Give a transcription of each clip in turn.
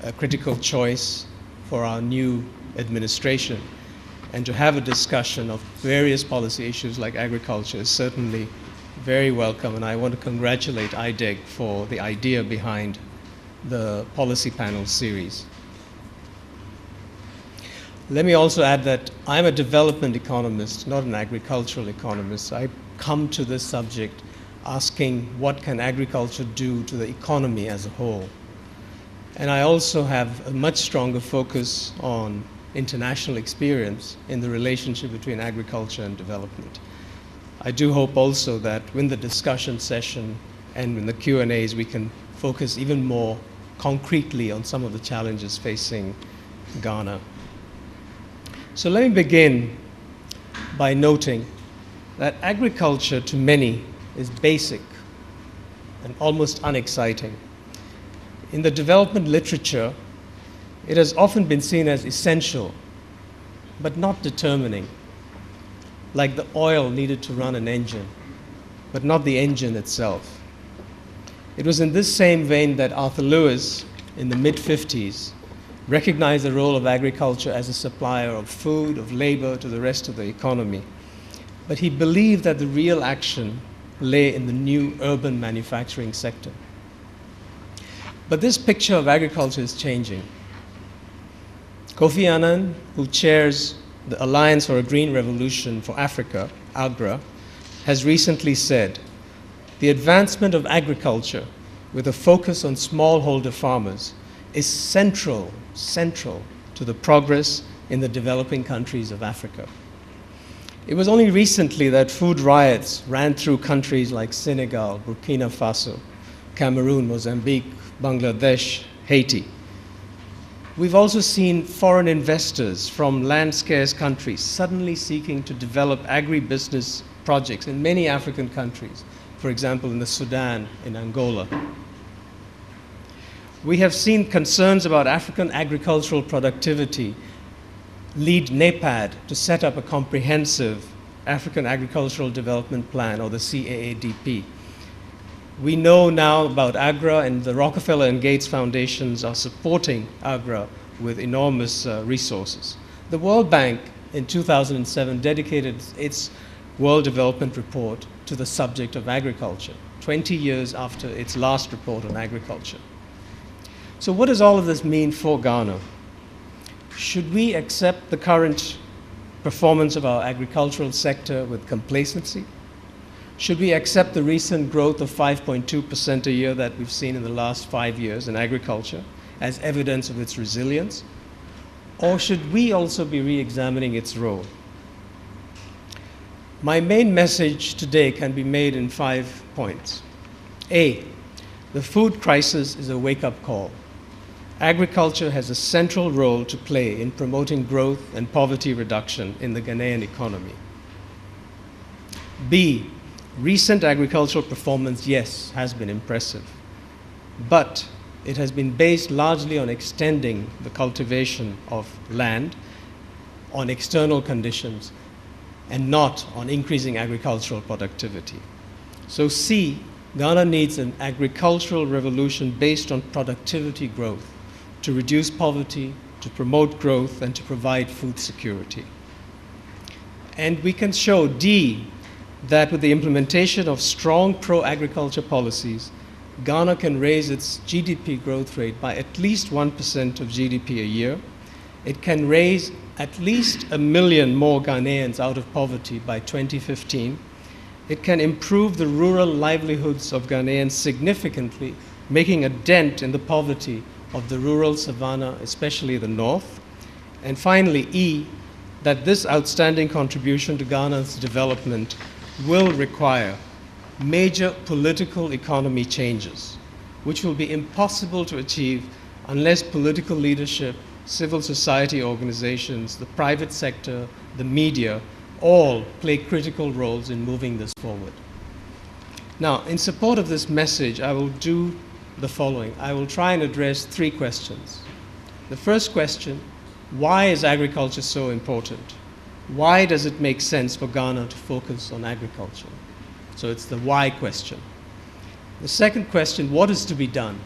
a critical choice for our new administration. And to have a discussion of various policy issues like agriculture is certainly very welcome. And I want to congratulate IDEG for the idea behind the policy panel series. Let me also add that I'm a development economist, not an agricultural economist. I come to this subject asking what can agriculture do to the economy as a whole. And I also have a much stronger focus on international experience in the relationship between agriculture and development. I do hope also that in the discussion session and in the Q&As we can focus even more concretely on some of the challenges facing Ghana. So let me begin by noting that agriculture to many is basic and almost unexciting. In the development literature, it has often been seen as essential, but not determining, like the oil needed to run an engine, but not the engine itself. It was in this same vein that Arthur Lewis, in the mid-50s, recognized the role of agriculture as a supplier of food, of labor to the rest of the economy. But he believed that the real action lay in the new urban manufacturing sector. But this picture of agriculture is changing. Kofi Annan, who chairs the Alliance for a Green Revolution for Africa, AGRA, has recently said, the advancement of agriculture with a focus on smallholder farmers is central to the progress in the developing countries of Africa. It was only recently that food riots ran through countries like Senegal, Burkina Faso, Cameroon, Mozambique, Bangladesh, Haiti. We've also seen foreign investors from land-scarce countries suddenly seeking to develop agribusiness projects in many African countries, for example, in the Sudan, in Angola. We have seen concerns about African agricultural productivity lead NEPAD to set up a comprehensive African Agricultural Development Plan, or the CAADP. We know now about AGRA, and the Rockefeller and Gates Foundations are supporting AGRA with enormous resources. The World Bank in 2007 dedicated its World Development Report to the subject of agriculture, 20 years after its last report on agriculture. So what does all of this mean for Ghana? Should we accept the current performance of our agricultural sector with complacency? Should we accept the recent growth of 5.2% a year that we've seen in the last 5 years in agriculture as evidence of its resilience? Or should we also be re-examining its role? My main message today can be made in 5 points. A, the food crisis is a wake-up call. Agriculture has a central role to play in promoting growth and poverty reduction in the Ghanaian economy. B, recent agricultural performance, yes, has been impressive, but it has been based largely on extending the cultivation of land on external conditions and not on increasing agricultural productivity. So C, Ghana needs an agricultural revolution based on productivity growth to reduce poverty, to promote growth, and to provide food security. And we can show, D, that with the implementation of strong pro-agriculture policies, Ghana can raise its GDP growth rate by at least 1% of GDP a year. It can raise at least 1 million more Ghanaians out of poverty by 2015. It can improve the rural livelihoods of Ghanaians significantly, making a dent in the poverty of the rural savannah, especially the north. And finally, E, that this outstanding contribution to Ghana's development will require major political economy changes, which will be impossible to achieve unless political leadership, civil society organizations, the private sector, the media, all play critical roles in moving this forward. Now, in support of this message, I will do the following. I will try and address 3 questions. The first question, why is agriculture so important? Why does it make sense for Ghana to focus on agriculture? So it's the why question. The second question, what is to be done?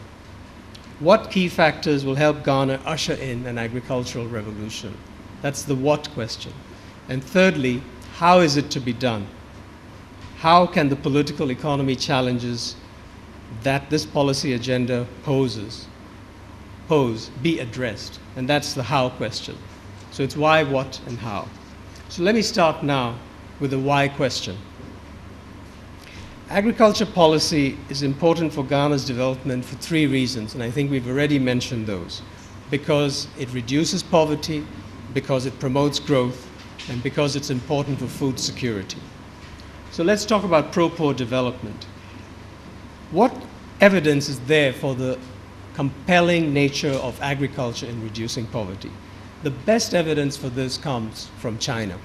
What key factors will help Ghana usher in an agricultural revolution? That's the what question. And thirdly, how is it to be done? How can the political economy challenges that this policy agenda pose be addressed? And that's the how question. So it's why, what, and how. So let me start now with the why question. Agriculture policy is important for Ghana's development for three reasons, and I think we've already mentioned those. Because it reduces poverty, because it promotes growth, and because it's important for food security. So let's talk about pro-poor development. What evidence is there for the compelling nature of agriculture in reducing poverty? The best evidence for this comes from China.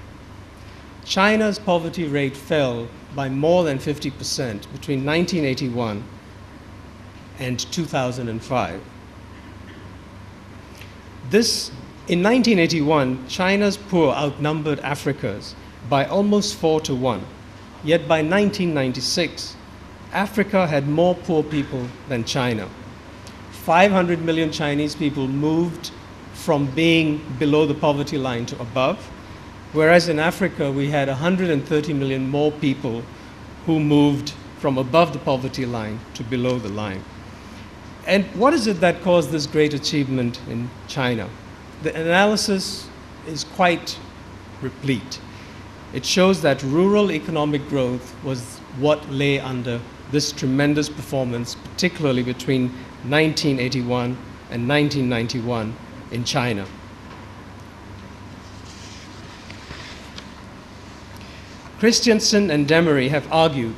China's poverty rate fell by more than 50% between 1981 and 2005. In 1981, China's poor outnumbered Africa's by almost 4-1. Yet by 1996, Africa had more poor people than China. 500 million Chinese people moved from being below the poverty line to above, whereas in Africa we had 130 million more people who moved from above the poverty line to below the line. And what is it that caused this great achievement in China? The analysis is quite replete. It shows that rural economic growth was what lay under this tremendous performance, particularly between 1981 and 1991 in China. Christensen and Demery have argued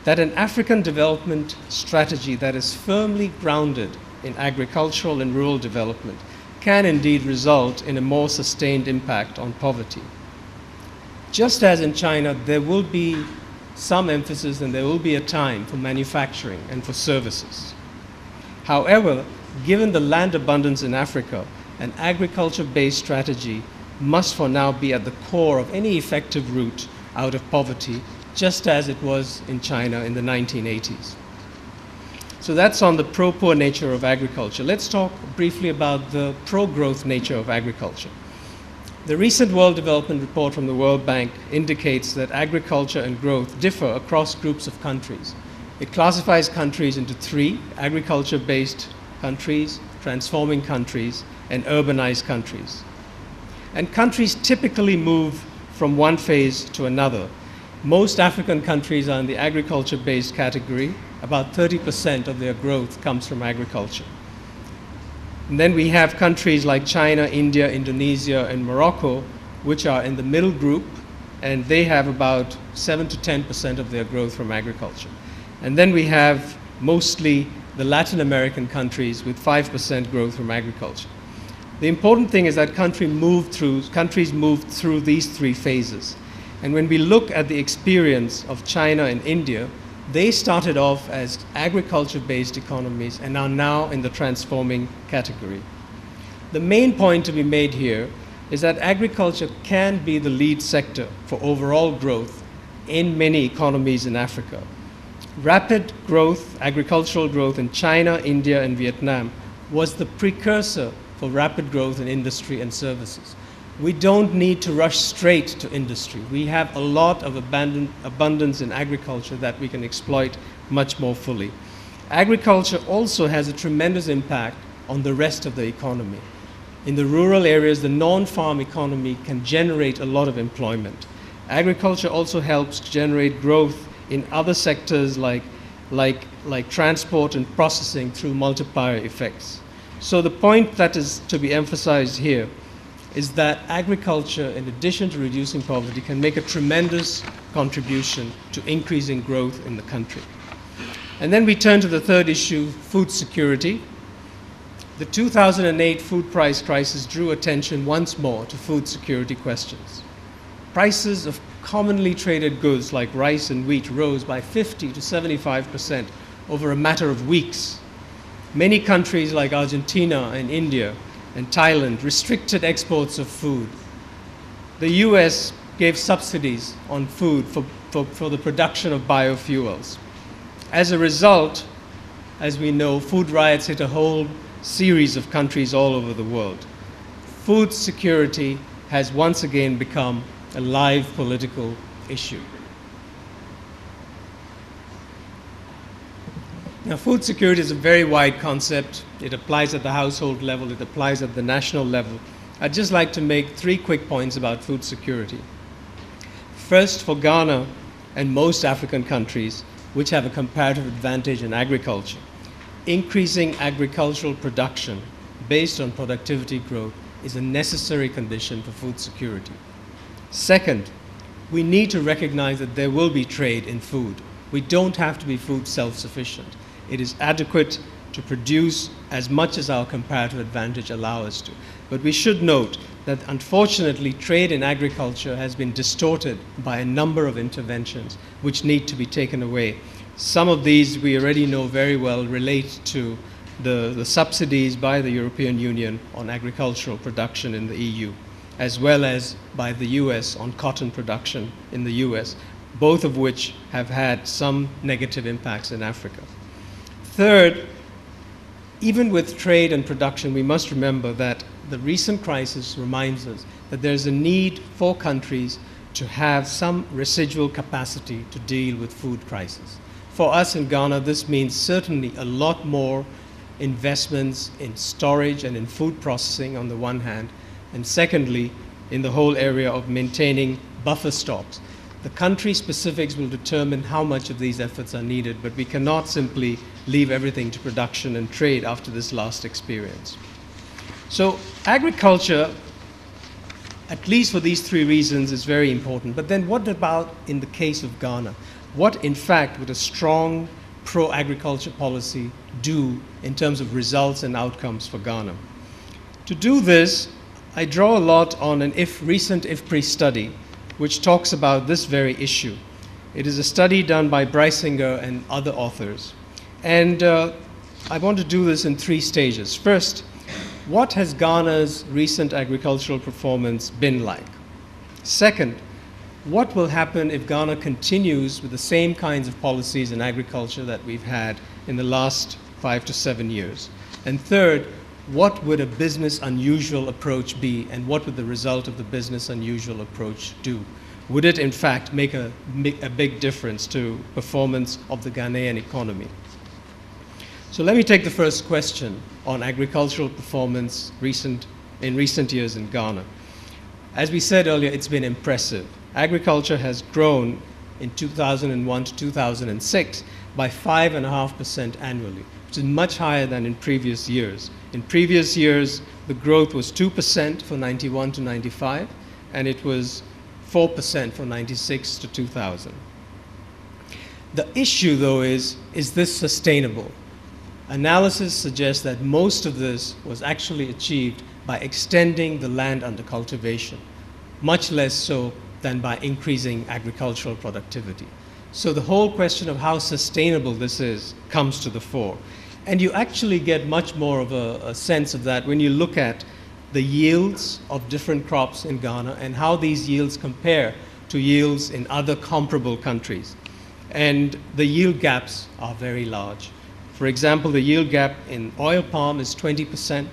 that an African development strategy that is firmly grounded in agricultural and rural development can indeed result in a more sustained impact on poverty. Just as in China, there will be some emphasis and there will be a time for manufacturing and for services. However, given the land abundance in Africa, an agriculture-based strategy must for now be at the core of any effective route out of poverty, just as it was in China in the 1980s. So that's on the pro-poor nature of agriculture. Let's talk briefly about the pro-growth nature of agriculture. The recent World Development Report from the World Bank indicates that agriculture and growth differ across groups of countries. It classifies countries into three: agriculture-based countries, transforming countries, and urbanized countries. And countries typically move from one phase to another. Most African countries are in the agriculture-based category. About 30% of their growth comes from agriculture. And then we have countries like China, India, Indonesia, and Morocco, which are in the middle group, and they have about 7 to 10% of their growth from agriculture. And then we have mostly the Latin American countries with 5% growth from agriculture. The important thing is that countries moved through these three phases. And when we look at the experience of China and India, they started off as agriculture-based economies and are now in the transforming category. The main point to be made here is that agriculture can be the lead sector for overall growth in many economies in Africa. Rapid growth, agricultural growth in China, India, and Vietnam was the precursor for rapid growth in industry and services. We don't need to rush straight to industry. We have a lot of abundance in agriculture that we can exploit much more fully. Agriculture also has a tremendous impact on the rest of the economy. In the rural areas, the non-farm economy can generate a lot of employment. Agriculture also helps generate growth in other sectors like transport and processing through multiplier effects. So the point that is to be emphasized here is that agriculture, in addition to reducing poverty, can make a tremendous contribution to increasing growth in the country. And then we turn to the third issue, food security. The 2008 food price crisis drew attention once more to food security questions. Prices of commonly traded goods like rice and wheat rose by 50 to 75% over a matter of weeks. Many countries like Argentina and India and Thailand restricted exports of food. The US gave subsidies on food for the production of biofuels. As a result, as we know, food riots hit a whole series of countries all over the world. Food security has once again become a live political issue. Now, food security is a very wide concept. It applies at the household level, it applies at the national level. I'd just like to make 3 quick points about food security. First, for Ghana and most African countries which have a comparative advantage in agriculture, increasing agricultural production based on productivity growth is a necessary condition for food security. Second, we need to recognize that there will be trade in food. We don't have to be food self-sufficient. It is adequate to produce as much as our comparative advantage allows us to. But we should note that unfortunately trade in agriculture has been distorted by a number of interventions which need to be taken away. Some of these we already know very well relate to the subsidies by the European Union on agricultural production in the EU, as well as by the US on cotton production in the US, both of which have had some negative impacts in Africa. Third, even with trade and production, we must remember that the recent crisis reminds us that there's a need for countries to have some residual capacity to deal with food crisis. For us in Ghana, this means certainly a lot more investments in storage and in food processing on the one hand, and secondly, in the whole area of maintaining buffer stocks. The country specifics will determine how much of these efforts are needed, but we cannot simply leave everything to production and trade after this last experience. So agriculture, at least for these 3 reasons, is very important. But then what about in the case of Ghana? What, in fact, would a strong pro-agriculture policy do in terms of results and outcomes for Ghana? To do this, I draw a lot on an recent IFPRI study which talks about this very issue. It is a study done by Breisinger and other authors. And I want to do this in 3 stages. First, what has Ghana's recent agricultural performance been like? Second, what will happen if Ghana continues with the same kinds of policies in agriculture that we've had in the last 5 to 7 years? And third, what would a business unusual approach be, and what would the result of the business unusual approach do? Would it in fact make a big difference to performance of the Ghanaian economy? So let me take the first question on agricultural performance in recent years in Ghana. As we said earlier, it's been impressive. Agriculture has grown in 2001 to 2006 by 5.5% annually, which is much higher than in previous years. In previous years, the growth was 2% for 91 to 95, and it was 4% from 96 to 2000. The issue, though, is this sustainable? Analysis suggests that most of this was actually achieved by extending the land under cultivation, much less so than by increasing agricultural productivity. So the whole question of how sustainable this is comes to the fore. And you actually get much more of a sense of that when you look at the yields of different crops in Ghana and how these yields compare to yields in other comparable countries. And the yield gaps are very large. For example, the yield gap in oil palm is 20%,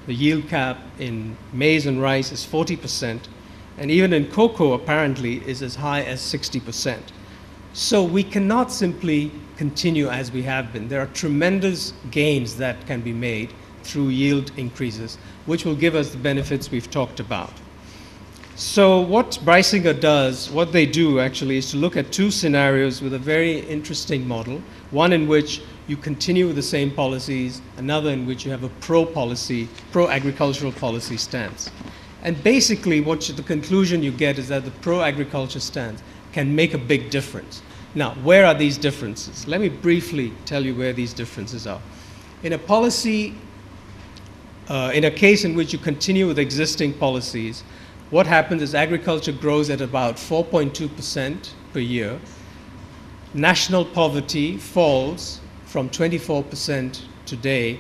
the yield gap in maize and rice is 40%, and even in cocoa apparently is as high as 60%. So we cannot simply continue as we have been. There are tremendous gains that can be made through yield increases, which will give us the benefits we've talked about. So what Breisinger does, what they do actually, is to look at 2 scenarios with a very interesting model, one in which you continue with the same policies, another in which you have a pro-agricultural policy stance. And basically the conclusion you get is that the pro-agriculture stance can make a big difference. Now, where are these differences? Let me briefly tell you where these differences are. In a case in which you continue with existing policies, what happens is agriculture grows at about 4.2% per year. National poverty falls from 24% today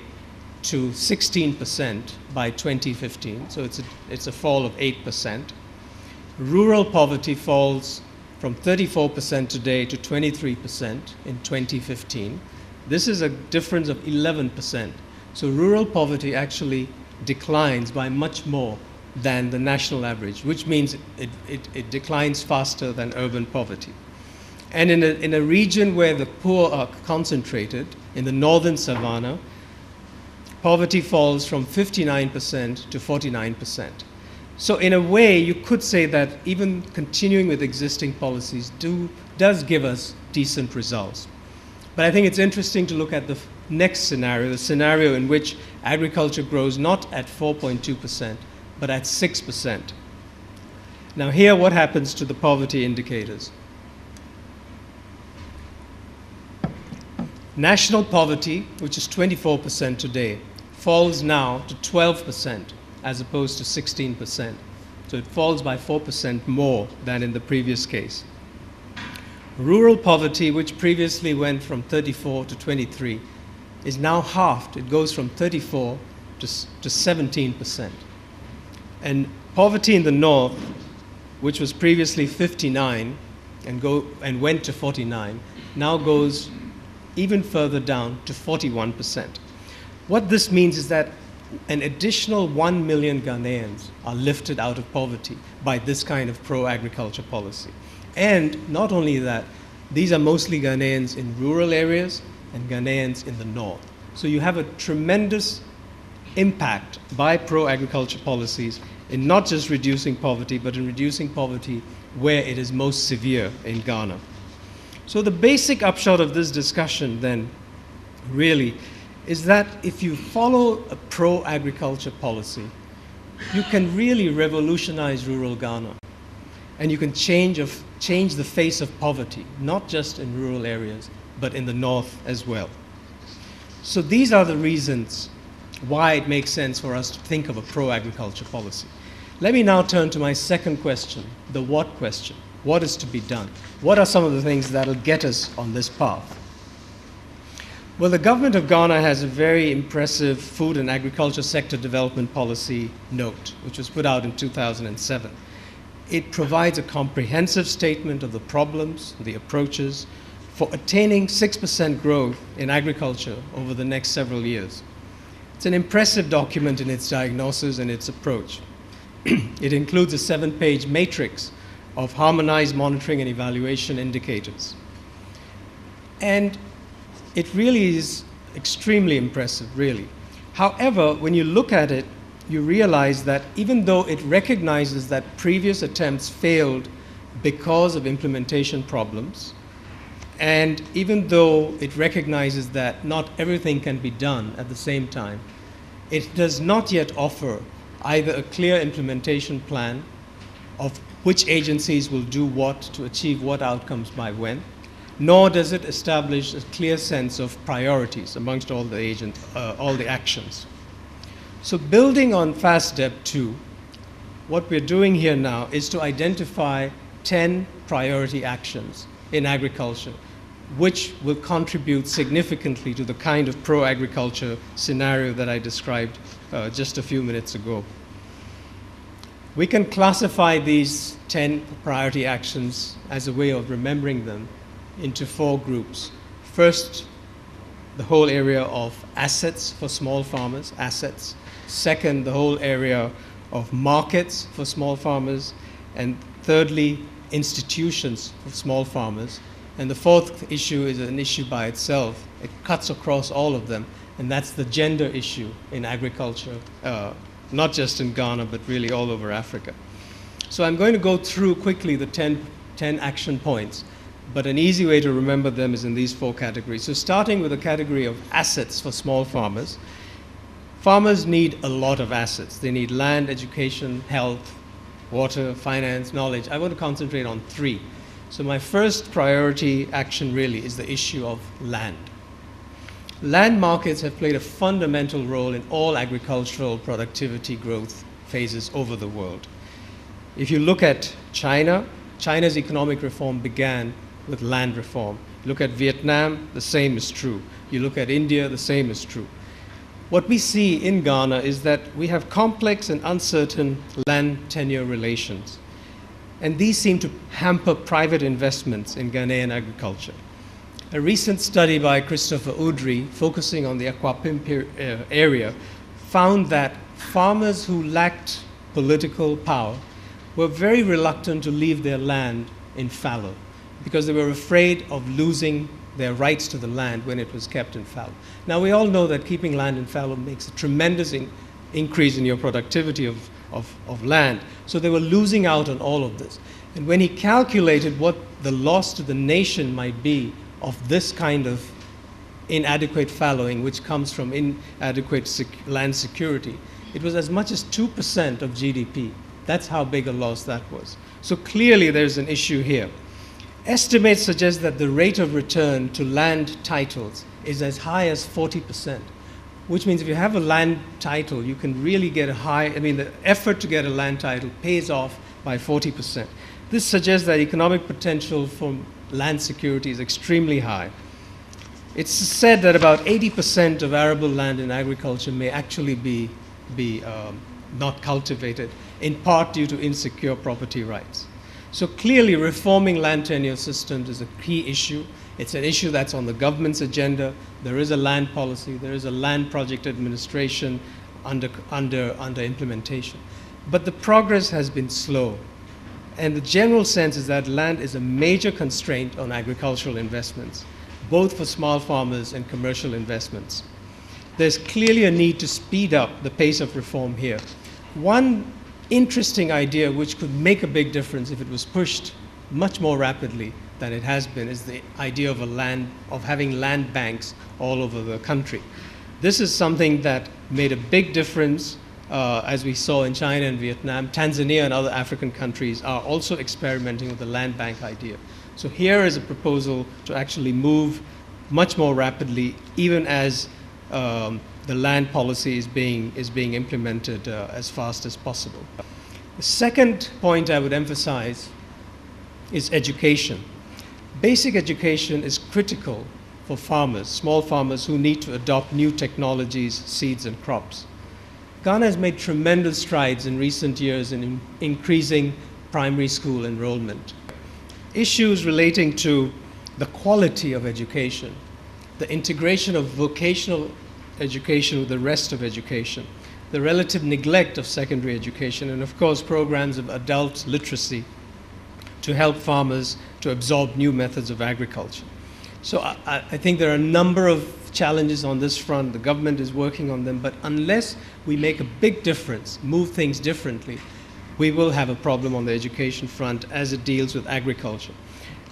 to 16% by 2015, so it's a fall of 8%. Rural poverty falls from 34% today to 23% in 2015. This is a difference of 11%. So rural poverty actually declines by much more than the national average, which means it declines faster than urban poverty. And in a region where the poor are concentrated, in the northern savannah, poverty falls from 59% to 49%. So in a way, you could say that even continuing with existing policies does give us decent results. But I think it's interesting to look at the next scenario, the scenario in which agriculture grows not at 4.2%, but at 6%. Now here, what happens to the poverty indicators? National poverty, which is 24% today, falls now to 12% as opposed to 16%. So it falls by 4% more than in the previous case. Rural poverty, which previously went from 34 to 23, is now halved. It goes from 34 to 17%. And poverty in the north, which was previously 59 and went to 49, now goes even further down to 41%. What this means is that an additional 1 million Ghanaians are lifted out of poverty by this kind of pro-agriculture policy. And not only that, these are mostly Ghanaians in rural areas and Ghanaians in the north. So you have a tremendous impact by pro-agriculture policies in not just reducing poverty, but in reducing poverty where it is most severe in Ghana. So the basic upshot of this discussion then really is that if you follow a pro-agriculture policy, you can really revolutionize rural Ghana. And you can change the face of poverty, not just in rural areas, but in the north as well. So these are the reasons why it makes sense for us to think of a pro-agriculture policy. Let me now turn to my second question, the what question. What is to be done? What are some of the things that will get us on this path? Well, the government of Ghana has a very impressive food and agriculture sector development policy note, which was put out in 2007. It provides a comprehensive statement of the problems, the approaches for attaining 6% growth in agriculture over the next several years. It's an impressive document in its diagnosis and its approach. It includes a 7-page matrix of harmonized monitoring and evaluation indicators. And it really is extremely impressive, really. However, when you look at it, you realize that even though it recognizes that previous attempts failed because of implementation problems, and even though it recognizes that not everything can be done at the same time, it does not yet offer either a clear implementation plan of which agencies will do what to achieve what outcomes by when, nor does it establish a clear sense of priorities amongst all the actions. So building on FASDEP 2, what we're doing here now is to identify 10 priority actions in agriculture, which will contribute significantly to the kind of pro-agriculture scenario that I described just a few minutes ago. We can classify these 10 priority actions as a way of remembering them into 4 groups. First, the whole area of assets for small farmers, assets. Second, the whole area of markets for small farmers. And thirdly, institutions for small farmers. And the fourth issue is an issue by itself. It cuts across all of them, and that's the gender issue in agriculture, not just in Ghana, but really all over Africa. So I'm going to go through quickly the 10 action points, but an easy way to remember them is in these 4 categories. So starting with the category of assets for small farmers, farmers need a lot of assets. They need land, education, health, water, finance, knowledge. I want to concentrate on 3. So my first priority action really is the issue of land. Land markets have played a fundamental role in all agricultural productivity growth phases over the world. If you look at China, China's economic reform began with land reform. You look at Vietnam, the same is true. You look at India, the same is true. What we see in Ghana is that we have complex and uncertain land tenure relations. And these seem to hamper private investments in Ghanaian agriculture. A recent study by Christopher Udry, focusing on the Aquapim area, found that farmers who lacked political power were very reluctant to leave their land in fallow because they were afraid of losing their rights to the land when it was kept in fallow. Now, we all know that keeping land in fallow makes a tremendous increase in your productivity of land. So they were losing out on all of this. And when he calculated what the loss to the nation might be of this kind of inadequate fallowing, which comes from inadequate land security, it was as much as 2% of GDP. That's how big a loss that was. So clearly there's an issue here. Estimates suggest that the rate of return to land titles is as high as 40%, which means if you have a land title, you can really get the effort to get a land title pays off by 40%. This suggests that economic potential from land security is extremely high. It's said that about 80% of arable land in agriculture may actually be not cultivated, in part due to insecure property rights. So clearly reforming land tenure systems is a key issue. It's an issue that's on the government's agenda. There is a land policy, there is a land project administration under implementation. But the progress has been slow. And the general sense is that land is a major constraint on agricultural investments, both for small farmers and commercial investments. There's clearly a need to speed up the pace of reform here. One interesting idea which could make a big difference if it was pushed much more rapidly than it has been is the idea of having land banks all over the country. This is something that made a big difference as we saw in China and Vietnam. Tanzania and other African countries are also experimenting with the land bank idea. So here is a proposal to actually move much more rapidly, even as the land policy is being implemented as fast as possible. The second point I would emphasize is education. Basic education is critical for farmers, small farmers who need to adopt new technologies, seeds, and crops. Ghana has made tremendous strides in recent years in increasing primary school enrollment. Issues relating to the quality of education, the integration of vocational education with the rest of education, the relative neglect of secondary education, and of course programs of adult literacy to help farmers to absorb new methods of agriculture. So I think there are a number of challenges on this front. The government is working on them, but unless we make a big difference, move things differently, we will have a problem on the education front as it deals with agriculture.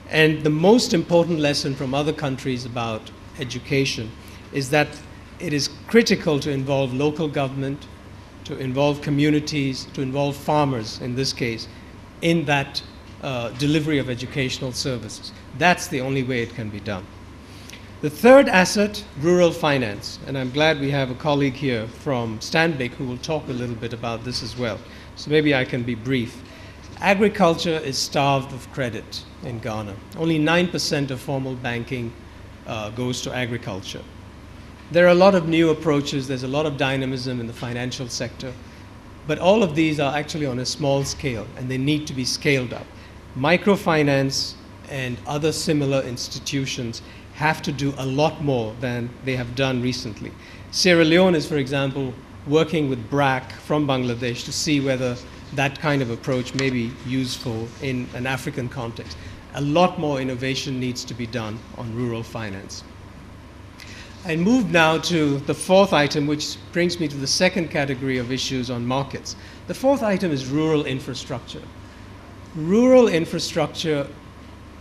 And the most important lesson from other countries about education is that it is critical to involve local government, to involve communities, to involve farmers in this case, in that delivery of educational services. That's the only way it can be done. The third asset, rural finance, and I'm glad we have a colleague here from Stanbic who will talk a little bit about this as well. So maybe I can be brief. Agriculture is starved of credit in Ghana. Only 9% of formal banking goes to agriculture. There are a lot of new approaches, there's a lot of dynamism in the financial sector, but all of these are actually on a small scale and they need to be scaled up. Microfinance and other similar institutions have to do a lot more than they have done recently. Sierra Leone is, for example, working with BRAC from Bangladesh to see whether that kind of approach may be useful in an African context. A lot more innovation needs to be done on rural finance. I move now to the fourth item, which brings me to the second category of issues on markets. The fourth item is rural infrastructure. Rural infrastructure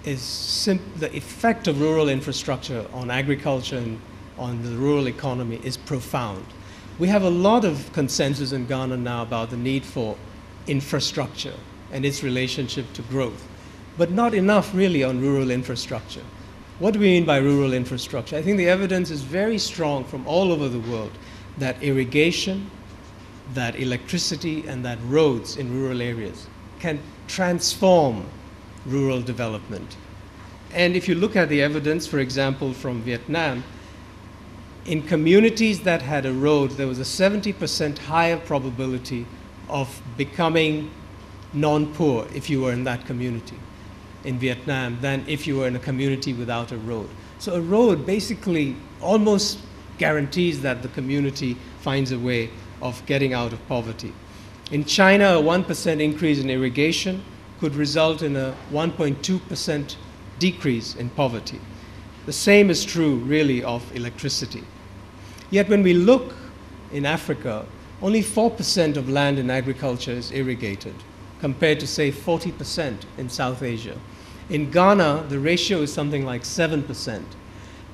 is the effect of rural infrastructure on agriculture and on the rural economy is profound. We have a lot of consensus in Ghana now about the need for infrastructure and its relationship to growth, but not enough really on rural infrastructure. What do we mean by rural infrastructure? I think the evidence is very strong from all over the world that irrigation, that electricity, and that roads in rural areas can transform rural development. And if you look at the evidence, for example, from Vietnam, in communities that had a road, there was a 70% higher probability of becoming non-poor if you were in that community in Vietnam than if you were in a community without a road. So a road basically almost guarantees that the community finds a way of getting out of poverty. In China, a 1% increase in irrigation could result in a 1.2% decrease in poverty. The same is true, really, of electricity. Yet when we look in Africa, only 4% of land in agriculture is irrigated, compared to, say, 40% in South Asia. In Ghana, the ratio is something like 7%.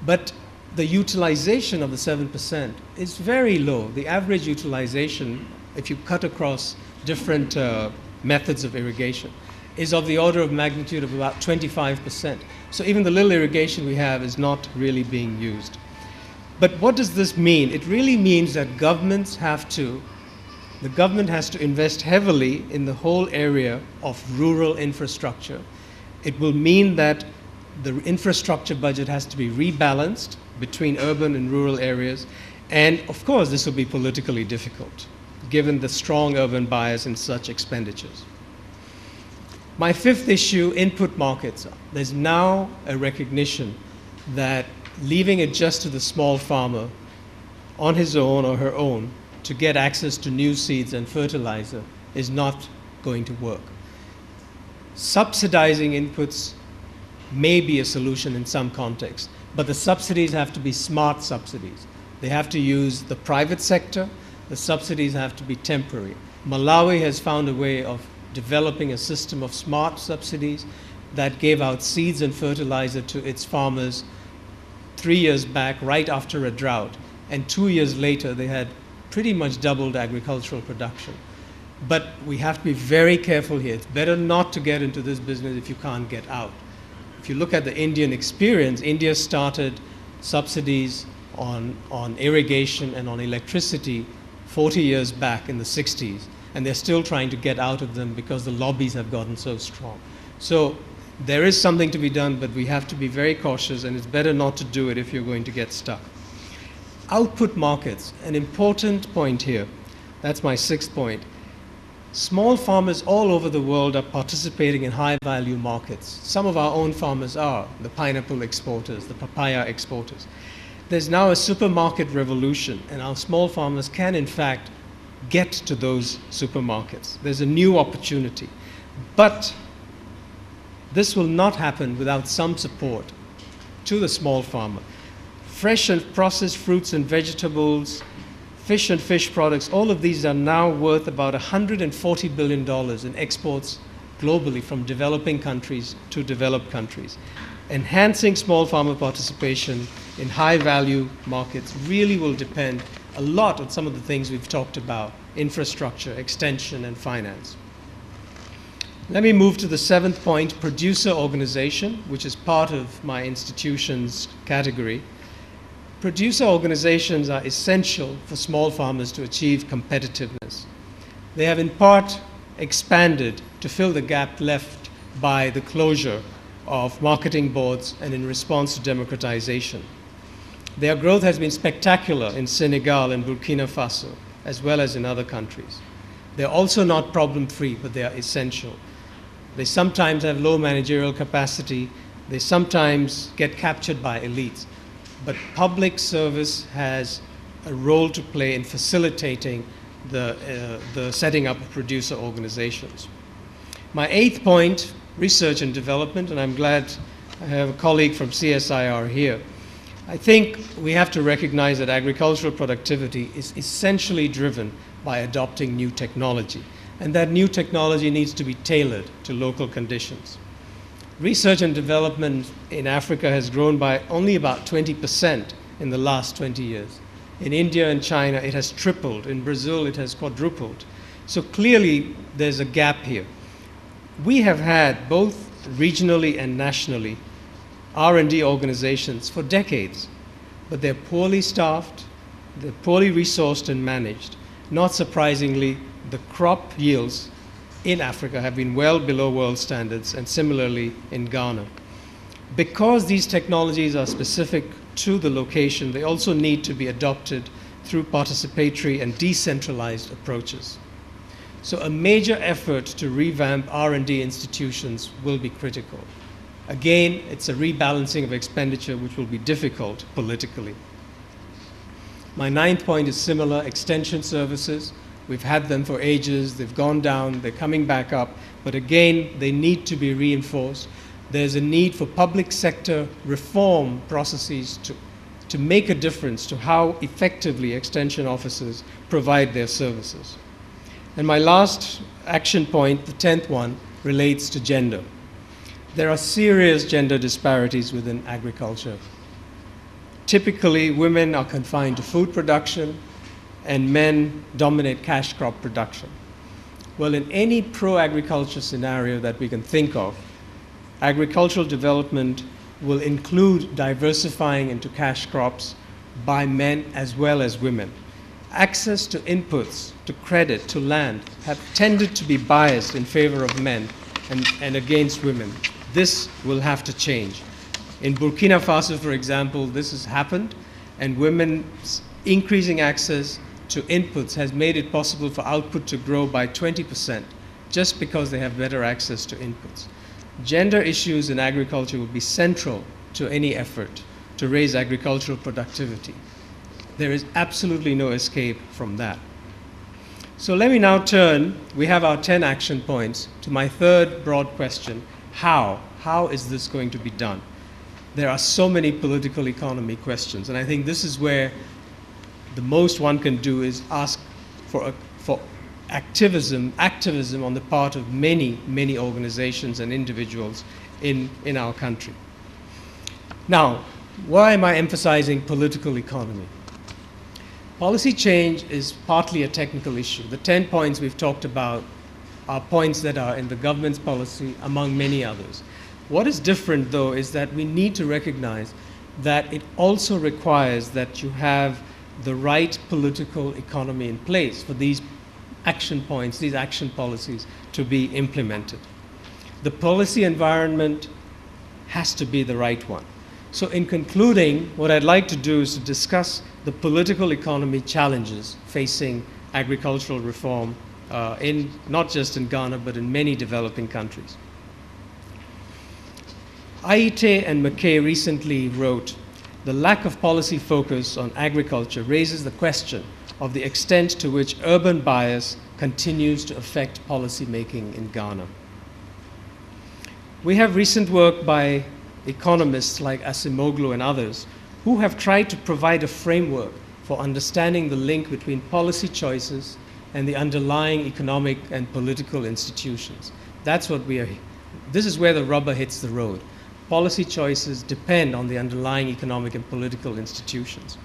But the utilization of the 7% is very low. The average utilization, if you cut across different methods of irrigation, is of the order of magnitude of about 25%. So even the little irrigation we have is not really being used. But what does this mean? It really means that the government has to invest heavily in the whole area of rural infrastructure. It will mean that the infrastructure budget has to be rebalanced between urban and rural areas. And of course, this will be politically difficult, given the strong urban bias in such expenditures. My fifth issue, input markets. There's now a recognition that leaving it just to the small farmer on his own or her own to get access to new seeds and fertilizer is not going to work. Subsidizing inputs may be a solution in some contexts, but the subsidies have to be smart subsidies. They have to use the private sector. The subsidies have to be temporary. Malawi has found a way of developing a system of smart subsidies that gave out seeds and fertilizer to its farmers 3 years back, right after a drought. And 2 years later, they had pretty much doubled agricultural production. But we have to be very careful here. It's better not to get into this business if you can't get out. If you look at the Indian experience, India started subsidies on irrigation and on electricity 40 years back in the 60s, and they're still trying to get out of them because the lobbies have gotten so strong. So there is something to be done, but we have to be very cautious, and it's better not to do it if you're going to get stuck. Output markets, an important point here. That's my sixth point. Small farmers all over the world are participating in high-value markets. Some of our own farmers are, the pineapple exporters, the papaya exporters. There's now a supermarket revolution, and our small farmers can, in fact, get to those supermarkets. There's a new opportunity. But this will not happen without some support to the small farmer. Fresh and processed fruits and vegetables, fish and fish products, all of these are now worth about $140 billion in exports globally from developing countries to developed countries. Enhancing small farmer participation in high-value markets really will depend a lot on some of the things we've talked about: infrastructure, extension, and finance. Let me move to the seventh point, producer organization, which is part of my institution's category. Producer organizations are essential for small farmers to achieve competitiveness. They have in part expanded to fill the gap left by the closure of marketing boards and in response to democratization. Their growth has been spectacular in Senegal and Burkina Faso, as well as in other countries. They're also not problem-free, but they are essential. They sometimes have low managerial capacity. They sometimes get captured by elites. But public service has a role to play in facilitating the setting up of producer organizations. My eighth point, research and development, and I'm glad I have a colleague from CSIR here. I think we have to recognize that agricultural productivity is essentially driven by adopting new technology, and that new technology needs to be tailored to local conditions. Research and development in Africa has grown by only about 20% in the last 20 years. In India and China, it has tripled. In Brazil, it has quadrupled. So clearly, there's a gap here. We have had, both regionally and nationally, R&D organizations for decades, but they're poorly staffed, they're poorly resourced and managed. Not surprisingly, the crop yields in Africa have been well below world standards, and similarly in Ghana. Because these technologies are specific to the location, they also need to be adopted through participatory and decentralized approaches. So a major effort to revamp R&D institutions will be critical. Again, it's a rebalancing of expenditure which will be difficult politically. My ninth point is similar: extension services. We've had them for ages, they've gone down, they're coming back up, but again, they need to be reinforced. There's a need for public sector reform processes to make a difference to how effectively extension officers provide their services. And my last action point, the 10th one, relates to gender. There are serious gender disparities within agriculture. Typically, women are confined to food production, and men dominate cash crop production. Well, in any pro-agriculture scenario that we can think of, agricultural development will include diversifying into cash crops by men as well as women. Access to inputs, to credit, to land have tended to be biased in favor of men and against women. This will have to change. In Burkina Faso, for example, this has happened, and women's increasing access to inputs has made it possible for output to grow by 20% just because they have better access to inputs. Gender issues in agriculture will be central to any effort to raise agricultural productivity. There is absolutely no escape from that. So let me now turn, we have our 10 action points, to my third broad question: how? How is this going to be done? There are so many political economy questions, and I think this is where the most one can do is ask for activism on the part of many, many organizations and individuals in our country. Now, why am I emphasizing political economy? Policy change is partly a technical issue. The 10 points we've talked about are points that are in the government's policy, among many others. What is different, though, is that we need to recognize that it also requires that you have the right political economy in place for these action points, these action policies to be implemented. The policy environment has to be the right one. So in concluding, what I'd like to do is to discuss the political economy challenges facing agricultural reform not just in Ghana, but in many developing countries. IDEG and McKay recently wrote, "The lack of policy focus on agriculture raises the question of the extent to which urban bias continues to affect policy making in Ghana." We have recent work by economists like Asimoglu and others who have tried to provide a framework for understanding the link between policy choices and the underlying economic and political institutions. This is where the rubber hits the road. Policy choices depend on the underlying economic and political institutions.